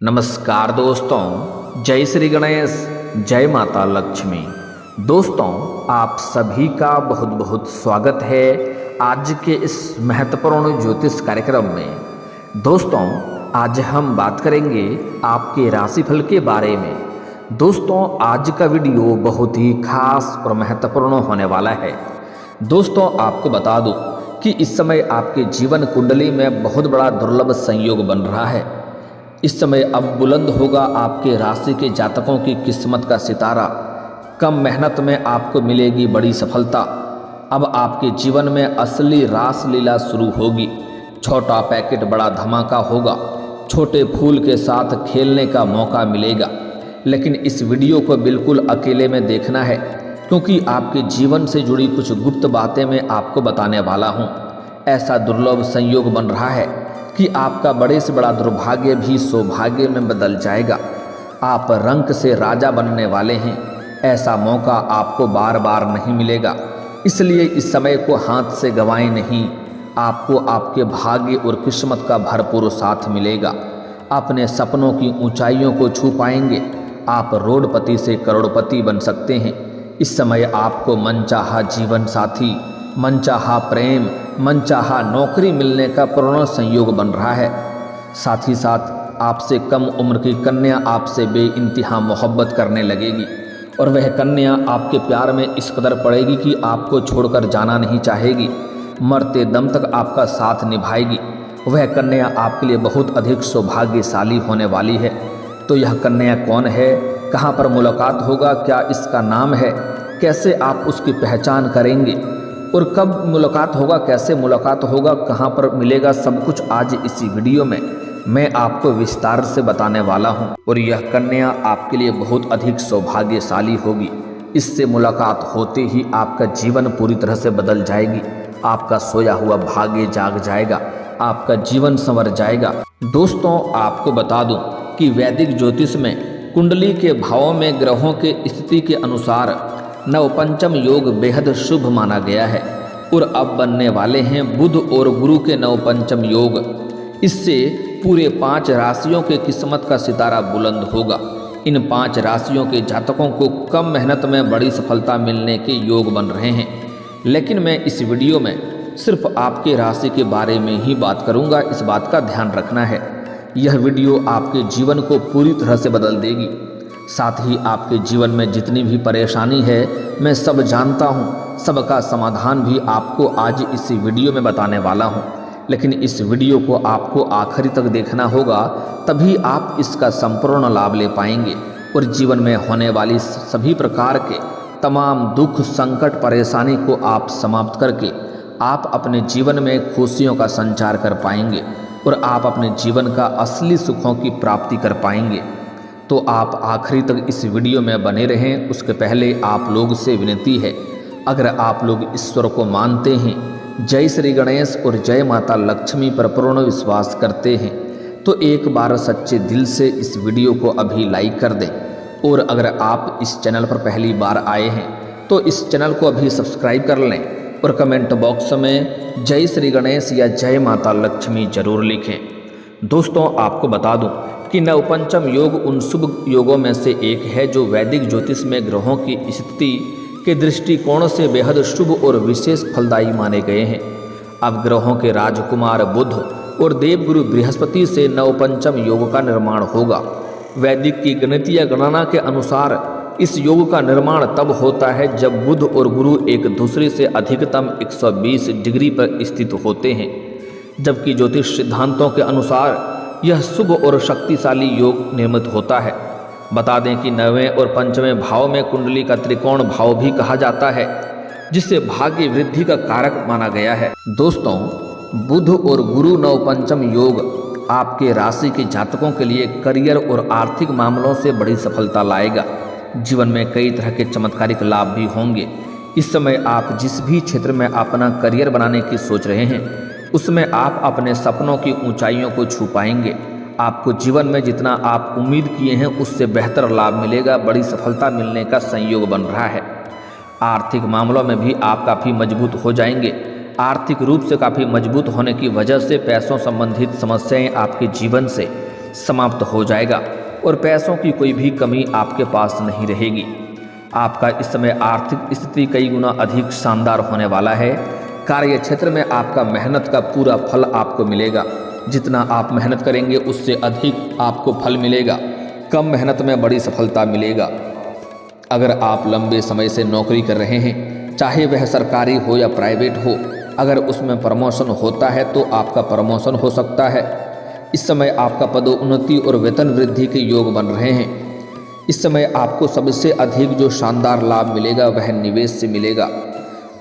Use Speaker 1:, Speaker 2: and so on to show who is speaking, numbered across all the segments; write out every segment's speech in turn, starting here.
Speaker 1: नमस्कार दोस्तों, जय श्री गणेश, जय माता लक्ष्मी। दोस्तों, आप सभी का बहुत बहुत स्वागत है आज के इस महत्वपूर्ण ज्योतिष कार्यक्रम में। दोस्तों, आज हम बात करेंगे आपके राशिफल के बारे में। दोस्तों, आज का वीडियो बहुत ही खास और महत्वपूर्ण होने वाला है। दोस्तों, आपको बता दूं कि इस समय आपके जीवन कुंडली में बहुत बड़ा दुर्लभ संयोग बन रहा है। इस समय अब बुलंद होगा आपके राशि के जातकों की किस्मत का सितारा। कम मेहनत में आपको मिलेगी बड़ी सफलता। अब आपके जीवन में असली रास लीला शुरू होगी। छोटा पैकेट बड़ा धमाका होगा। छोटे फूल के साथ खेलने का मौका मिलेगा। लेकिन इस वीडियो को बिल्कुल अकेले में देखना है, क्योंकि आपके जीवन से जुड़ी कुछ गुप्त बातें मैं आपको बताने वाला हूँ। ऐसा दुर्लभ संयोग बन रहा है कि आपका बड़े से बड़ा दुर्भाग्य भी सौभाग्य में बदल जाएगा। आप रंक से राजा बनने वाले हैं। ऐसा मौका आपको बार बार नहीं मिलेगा, इसलिए इस समय को हाथ से गंवाएं नहीं। आपको आपके भाग्य और किस्मत का भरपूर साथ मिलेगा। अपने सपनों की ऊंचाइयों को छू पाएंगे। आप रोडपति से करोड़पति बन सकते हैं। इस समय आपको मनचाहा जीवन साथी, मनचाहा प्रेम, मनचाहा नौकरी मिलने का पूर्ण संयोग बन रहा है। साथ ही साथ आपसे कम उम्र की कन्या आपसे बेइंतहा मोहब्बत करने लगेगी और वह कन्या आपके प्यार में इस कदर पड़ेगी कि आपको छोड़कर जाना नहीं चाहेगी। मरते दम तक आपका साथ निभाएगी। वह कन्या आपके लिए बहुत अधिक सौभाग्यशाली होने वाली है। तो यह कन्या कौन है, कहाँ पर मुलाकात होगा, क्या इसका नाम है, कैसे आप उसकी पहचान करेंगे और कब मुलाकात होगा, कैसे मुलाकात होगा, कहाँ पर मिलेगा, सब कुछ आज इसी वीडियो में मैं आपको विस्तार से बताने वाला हूँ। और यह कन्या आपके लिए बहुत अधिक सौभाग्यशाली होगी। इससे मुलाकात होते ही आपका जीवन पूरी तरह से बदल जाएगी। आपका सोया हुआ भाग्य जाग जाएगा। आपका जीवन संवर जाएगा। दोस्तों, आपको बता दूं कि वैदिक ज्योतिष में कुंडली के भावों में ग्रहों के स्थिति के अनुसार नवपंचम योग बेहद शुभ माना गया है और अब बनने वाले हैं बुध और गुरु के नवपंचम योग। इससे पूरे 5 राशियों के किस्मत का सितारा बुलंद होगा। इन 5 राशियों के जातकों को कम मेहनत में बड़ी सफलता मिलने के योग बन रहे हैं। लेकिन मैं इस वीडियो में सिर्फ आपके राशि के बारे में ही बात करूंगा। इस बात का ध्यान रखना है, यह वीडियो आपके जीवन को पूरी तरह से बदल देगी। साथ ही आपके जीवन में जितनी भी परेशानी है मैं सब जानता हूँ। सबका समाधान भी आपको आज इस वीडियो में बताने वाला हूँ। लेकिन इस वीडियो को आपको आखिरी तक देखना होगा, तभी आप इसका संपूर्ण लाभ ले पाएंगे और जीवन में होने वाली सभी प्रकार के तमाम दुख, संकट, परेशानी को आप समाप्त करके आप अपने जीवन में खुशियों का संचार कर पाएंगे और आप अपने जीवन का असली सुखों की प्राप्ति कर पाएंगे। तो आप आखिरी तक इस वीडियो में बने रहें। उसके पहले आप लोग से विनती है, अगर आप लोग ईश्वर को मानते हैं, जय श्री गणेश और जय माता लक्ष्मी पर पूर्ण विश्वास करते हैं, तो एक बार सच्चे दिल से इस वीडियो को अभी लाइक कर दें। और अगर आप इस चैनल पर पहली बार आए हैं तो इस चैनल को अभी सब्सक्राइब कर लें और कमेंट बॉक्स में जय श्री गणेश या जय माता लक्ष्मी जरूर लिखें। दोस्तों, आपको बता दूं कि नवपंचम योग उन शुभ योगों में से एक है जो वैदिक ज्योतिष में ग्रहों की स्थिति के दृष्टिकोण से बेहद शुभ और विशेष फलदायी माने गए हैं। अब ग्रहों के राजकुमार बुध और देवगुरु बृहस्पति से नवपंचम योग का निर्माण होगा। वैदिक की गणितीय गणना के अनुसार इस योग का निर्माण तब होता है जब बुध और गुरु एक दूसरे से अधिकतम 120 डिग्री पर स्थित होते हैं, जबकि ज्योतिष सिद्धांतों के अनुसार यह शुभ और शक्तिशाली योग निर्मित होता है। बता दें कि 9वें और 5वें भाव में कुंडली का त्रिकोण भाव भी कहा जाता है, जिसे भाग्य वृद्धि का कारक माना गया है। दोस्तों, बुध और गुरु नवपंचम योग आपके राशि के जातकों के लिए करियर और आर्थिक मामलों से बड़ी सफलता लाएगा। जीवन में कई तरह के चमत्कारिक लाभ भी होंगे। इस समय आप जिस भी क्षेत्र में अपना करियर बनाने की सोच रहे हैं, उसमें आप अपने सपनों की ऊंचाइयों को छू पाएंगे। आपको जीवन में जितना आप उम्मीद किए हैं उससे बेहतर लाभ मिलेगा। बड़ी सफलता मिलने का संयोग बन रहा है। आर्थिक मामलों में भी आप काफ़ी मजबूत हो जाएंगे। आर्थिक रूप से काफ़ी मजबूत होने की वजह से पैसों संबंधित समस्याएं आपके जीवन से समाप्त हो जाएगा और पैसों की कोई भी कमी आपके पास नहीं रहेगी। आपका इस समय आर्थिक स्थिति कई गुना अधिक शानदार होने वाला है। कार्य क्षेत्र में आपका मेहनत का पूरा फल आपको मिलेगा। जितना आप मेहनत करेंगे उससे अधिक आपको फल मिलेगा। कम मेहनत में बड़ी सफलता मिलेगा। अगर आप लंबे समय से नौकरी कर रहे हैं, चाहे वह सरकारी हो या प्राइवेट हो, अगर उसमें प्रमोशन होता है तो आपका प्रमोशन हो सकता है। इस समय आपका पदोन्नति और वेतन वृद्धि के योग बन रहे हैं। इस समय आपको सबसे अधिक जो शानदार लाभ मिलेगा वह निवेश से मिलेगा।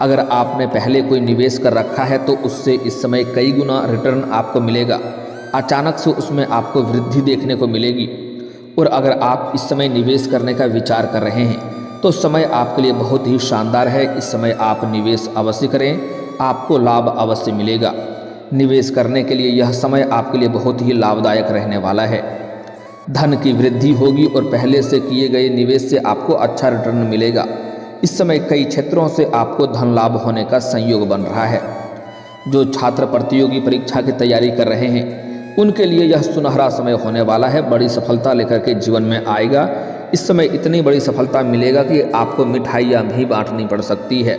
Speaker 1: अगर आपने पहले कोई निवेश कर रखा है तो उससे इस समय कई गुना रिटर्न आपको मिलेगा। अचानक से उसमें आपको वृद्धि देखने को मिलेगी। और अगर आप इस समय निवेश करने का विचार कर रहे हैं तो समय आपके लिए बहुत ही शानदार है। इस समय आप निवेश अवश्य करें, आपको लाभ अवश्य मिलेगा। निवेश करने के लिए यह समय आपके लिए बहुत ही लाभदायक रहने वाला है। धन की वृद्धि होगी और पहले से किए गए निवेश से आपको अच्छा रिटर्न मिलेगा। इस समय कई क्षेत्रों से आपको धन लाभ होने का संयोग बन रहा है। जो छात्र प्रतियोगी परीक्षा की तैयारी कर रहे हैं उनके लिए यह सुनहरा समय होने वाला है। बड़ी सफलता लेकर के जीवन में आएगा। इस समय इतनी बड़ी सफलता मिलेगा कि आपको मिठाइयाँ भी बांटनी पड़ सकती है।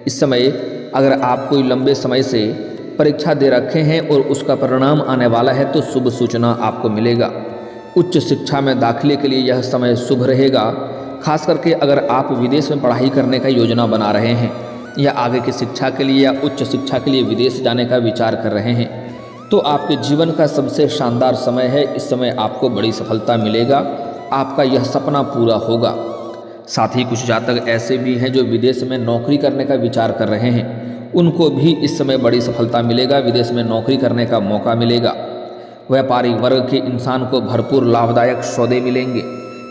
Speaker 1: इस समय अगर आप कोई लंबे समय से परीक्षा दे रखे हैं और उसका परिणाम आने वाला है तो शुभ सूचना आपको मिलेगा। उच्च शिक्षा में दाखिले के लिए यह समय शुभ रहेगा। खास करके अगर आप विदेश में पढ़ाई करने का योजना बना रहे हैं या आगे की शिक्षा के लिए या उच्च शिक्षा के लिए विदेश जाने का विचार कर रहे हैं तो आपके जीवन का सबसे शानदार समय है। इस समय आपको बड़ी सफलता मिलेगा। आपका यह सपना पूरा होगा। साथ ही कुछ जातक ऐसे भी हैं जो विदेश में नौकरी करने का विचार कर रहे हैं, उनको भी इस समय बड़ी सफलता मिलेगा। विदेश में नौकरी करने का मौका मिलेगा। व्यापारिक वर्ग के इंसान को भरपूर लाभदायक सौदे मिलेंगे,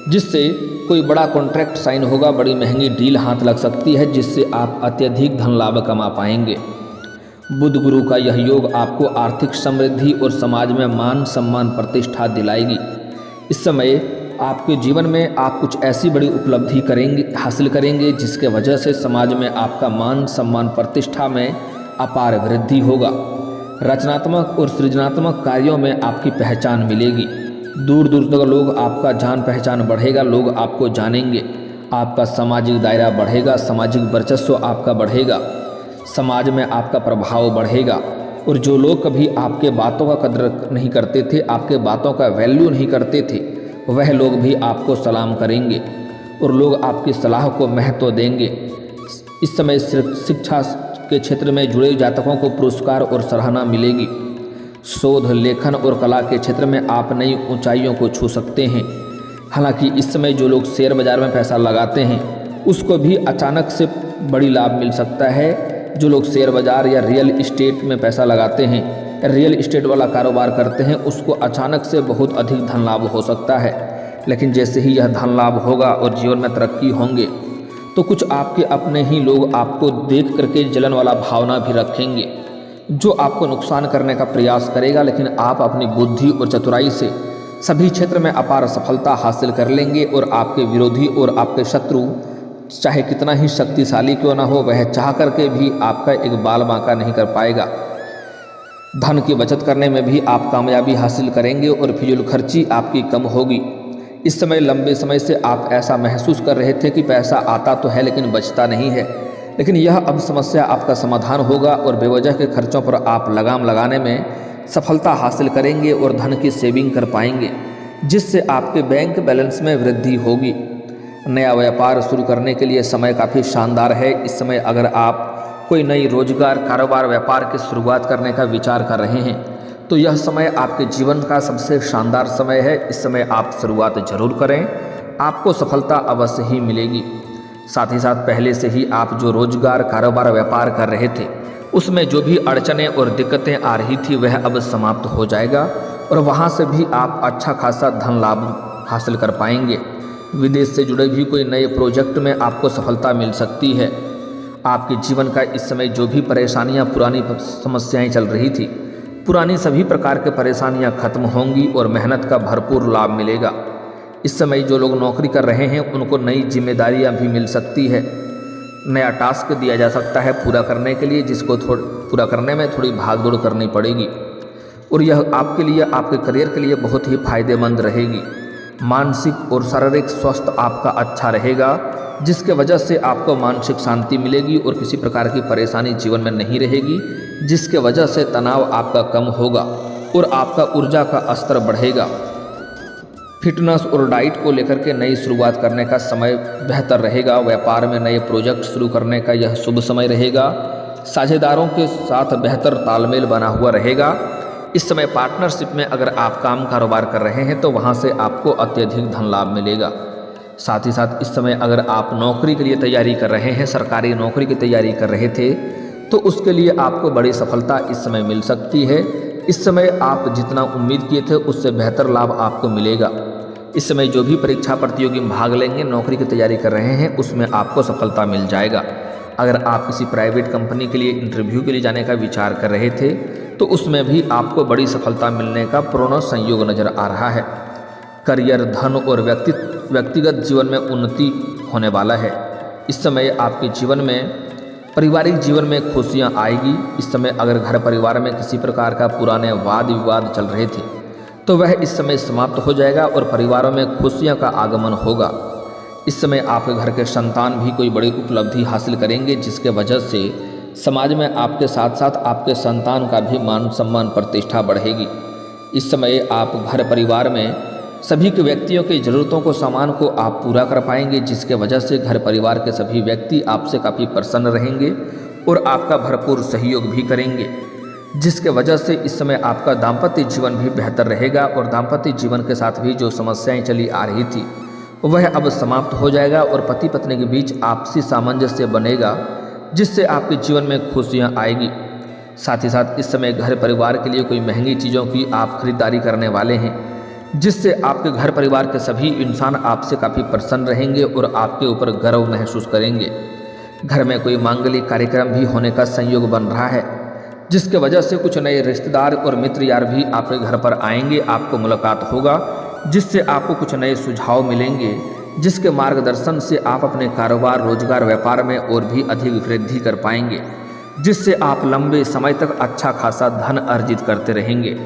Speaker 1: जिससे कोई बड़ा कॉन्ट्रैक्ट साइन होगा। बड़ी महंगी डील हाथ लग सकती है जिससे आप अत्यधिक धन लाभ कमा पाएंगे। बुध गुरु का यह योग आपको आर्थिक समृद्धि और समाज में मान सम्मान प्रतिष्ठा दिलाएगी। इस समय आपके जीवन में आप कुछ ऐसी बड़ी उपलब्धि हासिल करेंगे जिसके वजह से समाज में आपका मान सम्मान प्रतिष्ठा में अपार वृद्धि होगा। रचनात्मक और सृजनात्मक कार्यों में आपकी पहचान मिलेगी। दूर दूर तक लोग आपका जान पहचान बढ़ेगा। लोग आपको जानेंगे। आपका सामाजिक दायरा बढ़ेगा। सामाजिक वर्चस्व आपका बढ़ेगा। समाज में आपका प्रभाव बढ़ेगा। और जो लोग कभी आपके बातों का कदर नहीं करते थे, आपके बातों का वैल्यू नहीं करते थे, वह लोग भी आपको सलाम करेंगे और लोग आपकी सलाह को महत्व देंगे। इस समय शिक्षा के क्षेत्र में जुड़े जातकों को पुरस्कार और सराहना मिलेगी। शोध, लेखन और कला के क्षेत्र में आप नई ऊंचाइयों को छू सकते हैं। हालांकि इस समय जो लोग शेयर बाजार में पैसा लगाते हैं उसको भी अचानक से बड़ी लाभ मिल सकता है। जो लोग शेयर बाजार या रियल इस्टेट में पैसा लगाते हैं, रियल इस्टेट वाला कारोबार करते हैं, उसको अचानक से बहुत अधिक धन लाभ हो सकता है। लेकिन जैसे ही यह धन लाभ होगा और जीवन में तरक्की होंगे तो कुछ आपके अपने ही लोग आपको देख करके जलन वाला भावना भी रखेंगे, जो आपको नुकसान करने का प्रयास करेगा। लेकिन आप अपनी बुद्धि और चतुराई से सभी क्षेत्र में अपार सफलता हासिल कर लेंगे और आपके विरोधी और आपके शत्रु चाहे कितना ही शक्तिशाली क्यों ना हो, वह चाह करके भी आपका एक बाल बांका नहीं कर पाएगा। धन की बचत करने में भी आप कामयाबी हासिल करेंगे और फिजूल खर्ची आपकी कम होगी। इस समय लंबे समय से आप ऐसा महसूस कर रहे थे कि पैसा आता तो है लेकिन बचता नहीं है, लेकिन यह अब समस्या आपका समाधान होगा और बेवजह के खर्चों पर आप लगाम लगाने में सफलता हासिल करेंगे और धन की सेविंग कर पाएंगे, जिससे आपके बैंक बैलेंस में वृद्धि होगी। नया व्यापार शुरू करने के लिए समय काफ़ी शानदार है। इस समय अगर आप कोई नई रोजगार, कारोबार, व्यापार की शुरुआत करने का विचार कर रहे हैं तो यह समय आपके जीवन का सबसे शानदार समय है। इस समय आप शुरुआत जरूर करें, आपको सफलता अवश्य ही मिलेगी। साथ ही साथ पहले से ही आप जो रोजगार, कारोबार, व्यापार कर रहे थे उसमें जो भी अड़चनें और दिक्कतें आ रही थी वह अब समाप्त हो जाएगा और वहाँ से भी आप अच्छा खासा धन लाभ हासिल कर पाएंगे। विदेश से जुड़े भी कोई नए प्रोजेक्ट में आपको सफलता मिल सकती है। आपके जीवन का इस समय जो भी परेशानियां, पुरानी समस्याएं चल रही थी, पुरानी सभी प्रकार के परेशानियां खत्म होंगी और मेहनत का भरपूर लाभ मिलेगा। इस समय जो लोग नौकरी कर रहे हैं उनको नई जिम्मेदारियां भी मिल सकती है। नया टास्क दिया जा सकता है पूरा करने के लिए, जिसको पूरा करने में थोड़ी भाग दौड़ करनी पड़ेगी और यह आपके लिए, आपके करियर के लिए बहुत ही फायदेमंद रहेगी। मानसिक और शारीरिक स्वास्थ्य आपका अच्छा रहेगा, जिसके वजह से आपको मानसिक शांति मिलेगी और किसी प्रकार की परेशानी जीवन में नहीं रहेगी, जिसके वजह से तनाव आपका कम होगा और आपका ऊर्जा का स्तर बढ़ेगा। फिटनेस और डाइट को लेकर के नई शुरुआत करने का समय बेहतर रहेगा। व्यापार में नए प्रोजेक्ट शुरू करने का यह शुभ समय रहेगा। साझेदारों के साथ बेहतर तालमेल बना हुआ रहेगा। इस समय पार्टनरशिप में अगर आप काम कारोबार कर रहे हैं तो वहां से आपको अत्यधिक धन लाभ मिलेगा। साथ ही साथ इस समय अगर आप नौकरी के लिए तैयारी कर रहे हैं, सरकारी नौकरी की तैयारी कर रहे थे, तो उसके लिए आपको बड़ी सफलता इस समय मिल सकती है। इस समय आप जितना उम्मीद किए थे उससे बेहतर लाभ आपको मिलेगा। इस समय जो भी परीक्षा प्रतियोगी में भाग लेंगे, नौकरी की तैयारी कर रहे हैं, उसमें आपको सफलता मिल जाएगा। अगर आप किसी प्राइवेट कंपनी के लिए इंटरव्यू के लिए जाने का विचार कर रहे थे तो उसमें भी आपको बड़ी सफलता मिलने का पूर्ण संयोग नजर आ रहा है। करियर, धन और व्यक्तिगत जीवन में उन्नति होने वाला है। इस समय आपके जीवन में, पारिवारिक जीवन में खुशियां आएगी। इस समय अगर घर परिवार में किसी प्रकार का पुराने वाद विवाद चल रहे थे तो वह इस समय समाप्त हो जाएगा और परिवारों में खुशियां का आगमन होगा। इस समय आपके घर के संतान भी कोई बड़ी उपलब्धि हासिल करेंगे, जिसके वजह से समाज में आपके साथ साथ आपके संतान का भी मान सम्मान प्रतिष्ठा बढ़ेगी। इस समय आप घर परिवार में सभी के व्यक्तियों की ज़रूरतों को, सामान को आप पूरा कर पाएंगे, जिसके वजह से घर परिवार के सभी व्यक्ति आपसे काफ़ी प्रसन्न रहेंगे और आपका भरपूर सहयोग भी करेंगे, जिसके वजह से इस समय आपका दाम्पत्य जीवन भी बेहतर रहेगा और दाम्पत्य जीवन के साथ भी जो समस्याएं चली आ रही थी वह अब समाप्त हो जाएगा और पति पत्नी के बीच आपसी सामंजस्य बनेगा, जिससे आपके जीवन में खुशियां आएगी। साथ ही साथ इस समय घर परिवार के लिए कोई महंगी चीज़ों की आप खरीदारी करने वाले हैं, जिससे आपके घर परिवार के सभी इंसान आपसे काफ़ी प्रसन्न रहेंगे और आपके ऊपर गर्व महसूस करेंगे। घर में कोई मांगलिक कार्यक्रम भी होने का संयोग बन रहा है, जिसके वजह से कुछ नए रिश्तेदार और मित्र यार भी आपके घर पर आएंगे, आपको मुलाकात होगा, जिससे आपको कुछ नए सुझाव मिलेंगे, जिसके मार्गदर्शन से आप अपने कारोबार, रोजगार, व्यापार में और भी अधिक वृद्धि कर पाएंगे, जिससे आप लंबे समय तक अच्छा खासा धन अर्जित करते रहेंगे।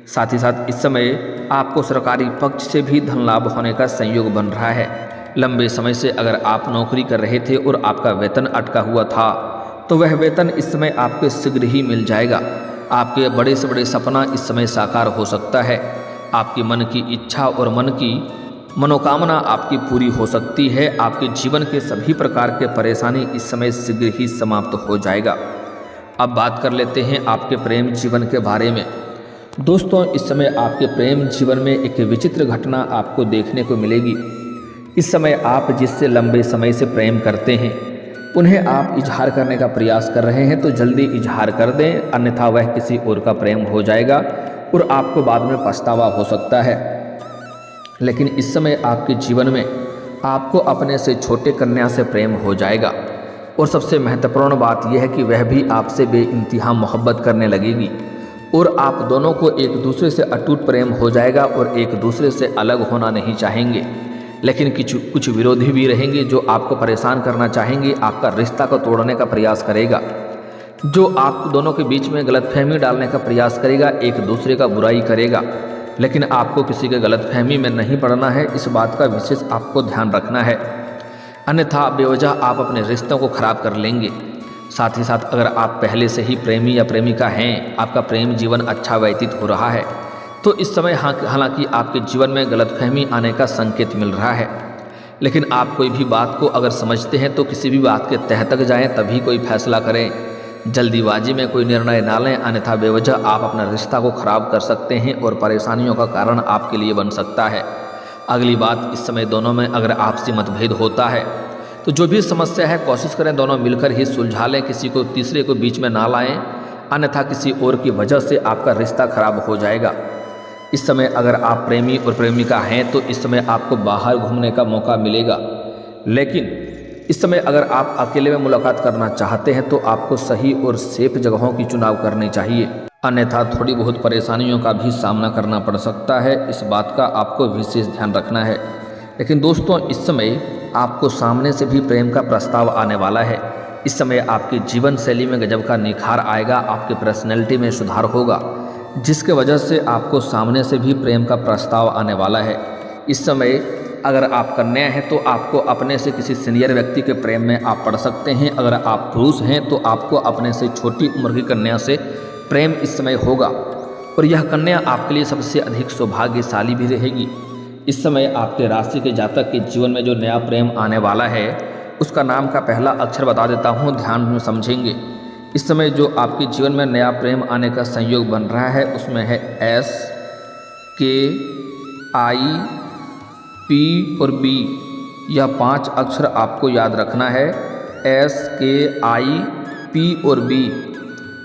Speaker 1: साथ ही साथ इस समय आपको सरकारी पक्ष से भी धन लाभ होने का संयोग बन रहा है। लंबे समय से अगर आप नौकरी कर रहे थे और आपका वेतन अटका हुआ था तो वह वेतन इस समय आपको शीघ्र ही मिल जाएगा। आपके बड़े से बड़े सपना इस समय साकार हो सकता है। आपकी मन की इच्छा और मन की मनोकामना आपकी पूरी हो सकती है। आपके जीवन के सभी प्रकार के परेशानी इस समय शीघ्र ही समाप्त हो जाएगा। अब बात कर लेते हैं आपके प्रेम जीवन के बारे में। दोस्तों, इस समय आपके प्रेम जीवन में एक विचित्र घटना आपको देखने को मिलेगी। इस समय आप जिससे लंबे समय से प्रेम करते हैं उन्हें आप इजहार करने का प्रयास कर रहे हैं तो जल्दी इजहार कर दें, अन्यथा वह किसी और का प्रेम हो जाएगा और आपको बाद में पछतावा हो सकता है। लेकिन इस समय आपके जीवन में आपको अपने से छोटे कन्या से प्रेम हो जाएगा और सबसे महत्वपूर्ण बात यह है कि वह भी आपसे बेइंतहा मोहब्बत करने लगेगी और आप दोनों को एक दूसरे से अटूट प्रेम हो जाएगा और एक दूसरे से अलग होना नहीं चाहेंगे। लेकिन कुछ विरोधी भी रहेंगे जो आपको परेशान करना चाहेंगे, आपका रिश्ता को तोड़ने का प्रयास करेगा, जो आप दोनों के बीच में गलतफहमी डालने का प्रयास करेगा, एक दूसरे का बुराई करेगा। लेकिन आपको किसी के गलतफहमी में नहीं पड़ना है, इस बात का विशेष आपको ध्यान रखना है, अन्यथा बेवजह आप अपने रिश्तों को खराब कर लेंगे। साथ ही साथ अगर आप पहले से ही प्रेमी या प्रेमिका हैं, आपका प्रेम जीवन अच्छा व्यतीत हो रहा है तो इस समय हालांकि आपके जीवन में गलतफहमी आने का संकेत मिल रहा है, लेकिन आप कोई भी बात को अगर समझते हैं तो किसी भी बात के तह तक जाएं, तभी कोई फैसला करें। जल्दीबाजी में कोई निर्णय ना लें, अन्यथा बेवजह आप अपना रिश्ता को खराब कर सकते हैं और परेशानियों का कारण आपके लिए बन सकता है। अगली बात, इस समय दोनों में अगर आपसी मतभेद होता है तो जो भी समस्या है कोशिश करें दोनों मिलकर ही सुलझा लें, किसी को तीसरे को बीच में ना लाएं, अन्यथा किसी और की वजह से आपका रिश्ता खराब हो जाएगा। इस समय अगर आप प्रेमी और प्रेमिका हैं तो इस समय आपको बाहर घूमने का मौका मिलेगा, लेकिन इस समय अगर आप अकेले में मुलाकात करना चाहते हैं तो आपको सही और सेफ जगहों की चुनाव करनी चाहिए, अन्यथा थोड़ी बहुत परेशानियों का भी सामना करना पड़ सकता है। इस बात का आपको विशेष ध्यान रखना है। लेकिन दोस्तों, इस समय आपको सामने से भी प्रेम का प्रस्ताव आने वाला है। इस समय आपकी जीवन शैली में गजब का निखार आएगा, आपकी पर्सनैलिटी में सुधार होगा, जिसके वजह से आपको सामने से भी प्रेम का प्रस्ताव आने वाला है। इस समय अगर आप कन्या हैं तो आपको अपने से किसी सीनियर व्यक्ति के प्रेम में आप पड़ सकते हैं। अगर आप पुरुष हैं तो आपको अपने से छोटी उम्र की कन्या से प्रेम इस समय होगा और यह कन्या आपके लिए सबसे अधिक सौभाग्यशाली भी रहेगी। इस समय आपके राशि के जातक के जीवन में जो नया प्रेम आने वाला है उसका नाम का पहला अक्षर बता देता हूँ, ध्यान में समझेंगे। इस समय जो आपके जीवन में नया प्रेम आने का संयोग बन रहा है उसमें है S, K, I, P और B। यह 5 अक्षर आपको याद रखना है। S, K, I, P और B,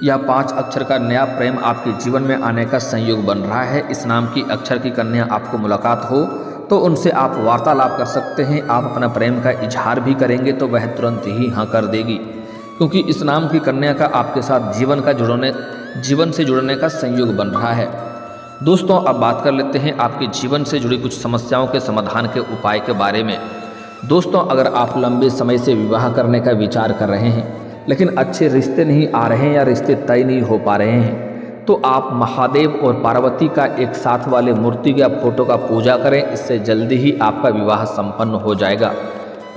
Speaker 1: यह 5 अक्षर का नया प्रेम आपके जीवन में आने का संयोग बन रहा है। इस नाम की अक्षर की कन्या आपको मुलाकात हो तो उनसे आप वार्तालाप कर सकते हैं। आप अपना प्रेम का इजहार भी करेंगे तो वह तुरंत ही हाँ कर देगी, क्योंकि इस नाम की कन्या का आपके साथ जीवन से जुड़ने का संयोग बन रहा है। दोस्तों अब बात कर लेते हैं आपके जीवन से जुड़ी कुछ समस्याओं के समाधान के उपाय के बारे में। दोस्तों अगर आप लंबे समय से विवाह करने का विचार कर रहे हैं लेकिन अच्छे रिश्ते नहीं आ रहे हैं या रिश्ते तय नहीं हो पा रहे हैं तो आप महादेव और पार्वती का एक साथ वाले मूर्ति या फोटो का पूजा करें, इससे जल्दी ही आपका विवाह संपन्न हो जाएगा।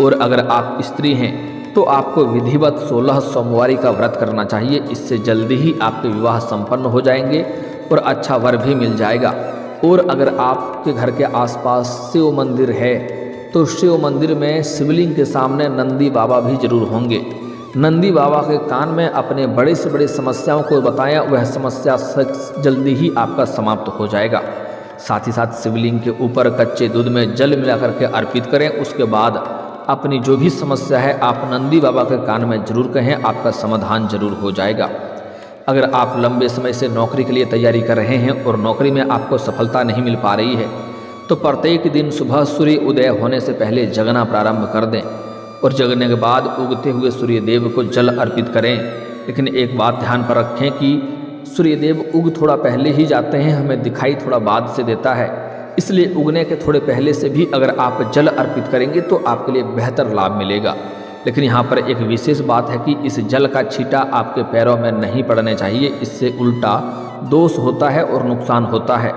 Speaker 1: और अगर आप स्त्री हैं तो आपको विधिवत 16 सोमवारी का व्रत करना चाहिए, इससे जल्दी ही आपके विवाह संपन्न हो जाएंगे और अच्छा वर भी मिल जाएगा। और अगर आपके घर के आसपास शिव मंदिर है तो शिव मंदिर में शिवलिंग के सामने नंदी बाबा भी जरूर होंगे। नंदी बाबा के कान में अपने बड़े से बड़े समस्याओं को बताएं, वह समस्या जल्दी ही आपका समाप्त हो जाएगा। साथ ही साथ शिवलिंग के ऊपर कच्चे दूध में जल मिला करके अर्पित करें। उसके बाद अपनी जो भी समस्या है आप नंदी बाबा के कान में जरूर कहें, आपका समाधान जरूर हो जाएगा। अगर आप लंबे समय से नौकरी के लिए तैयारी कर रहे हैं और नौकरी में आपको सफलता नहीं मिल पा रही है तो प्रत्येक दिन सुबह सूर्य उदय होने से पहले जगना प्रारंभ कर दें और जगने के बाद उगते हुए सूर्य देव को जल अर्पित करें। लेकिन एक बात ध्यान पर रखें कि सूर्य देव उग थोड़ा पहले ही जाते हैं, हमें दिखाई थोड़ा बाद से देता है, इसलिए उगने के थोड़े पहले से भी अगर आप जल अर्पित करेंगे तो आपके लिए बेहतर लाभ मिलेगा। लेकिन यहाँ पर एक विशेष बात है कि इस जल का छींटा आपके पैरों में नहीं पड़ने चाहिए, इससे उल्टा दोष होता है और नुकसान होता है।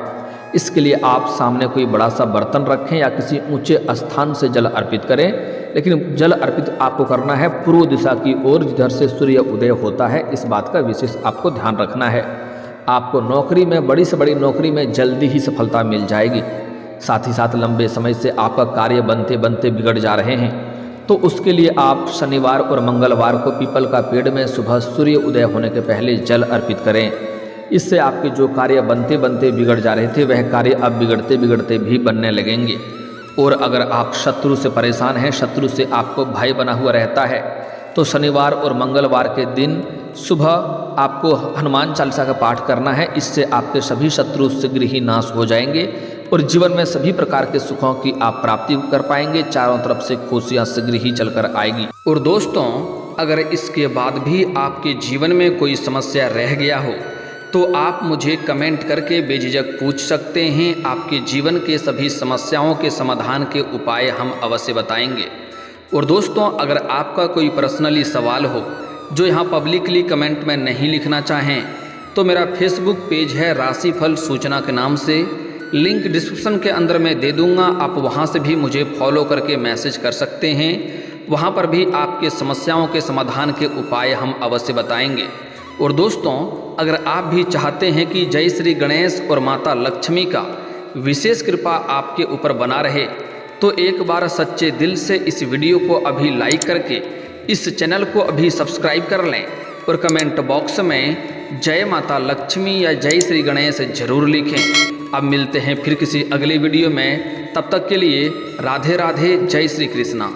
Speaker 1: इसके लिए आप सामने कोई बड़ा सा बर्तन रखें या किसी ऊंचे स्थान से जल अर्पित करें, लेकिन जल अर्पित आपको करना है पूर्व दिशा की ओर जिधर से सूर्य उदय होता है। इस बात का विशेष आपको ध्यान रखना है। आपको नौकरी में बड़ी से बड़ी नौकरी में जल्दी ही सफलता मिल जाएगी। साथ ही साथ लंबे समय से आपका कार्य बनते बनते बिगड़ जा रहे हैं तो उसके लिए आप शनिवार और मंगलवार को पीपल का पेड़ में सुबह सूर्य उदय होने के पहले जल अर्पित करें। इससे आपके जो कार्य बनते बनते बिगड़ जा रहे थे वह कार्य अब बिगड़ते बिगड़ते भी बनने लगेंगे। और अगर आप शत्रु से परेशान हैं, शत्रु से आपको भय बना हुआ रहता है तो शनिवार और मंगलवार के दिन सुबह आपको हनुमान चालीसा का पाठ करना है। इससे आपके सभी शत्रु शीघ्र ही नाश हो जाएंगे और जीवन में सभी प्रकार के सुखों की आप प्राप्ति कर पाएंगे। चारों तरफ से खुशियाँ शीघ्र ही चलकर आएगी। और दोस्तों अगर इसके बाद भी आपके जीवन में कोई समस्या रह गया हो तो आप मुझे कमेंट करके बेझिझक पूछ सकते हैं। आपके जीवन के सभी समस्याओं के समाधान के उपाय हम अवश्य बताएंगे। और दोस्तों अगर आपका कोई पर्सनली सवाल हो जो यहाँ पब्लिकली कमेंट में नहीं लिखना चाहें तो मेरा फेसबुक पेज है राशिफल सूचना के नाम से, लिंक डिस्क्रिप्शन के अंदर मैं दे दूँगा। आप वहाँ से भी मुझे फॉलो करके मैसेज कर सकते हैं। वहाँ पर भी आपके समस्याओं के समाधान के उपाय हम अवश्य बताएंगे। और दोस्तों अगर आप भी चाहते हैं कि जय श्री गणेश और माता लक्ष्मी का विशेष कृपा आपके ऊपर बना रहे तो एक बार सच्चे दिल से इस वीडियो को अभी लाइक करके इस चैनल को अभी सब्सक्राइब कर लें और कमेंट बॉक्स में जय माता लक्ष्मी या जय श्री गणेश जरूर लिखें। अब मिलते हैं फिर किसी अगले वीडियो में, तब तक के लिए राधे राधे, जय श्री कृष्णा।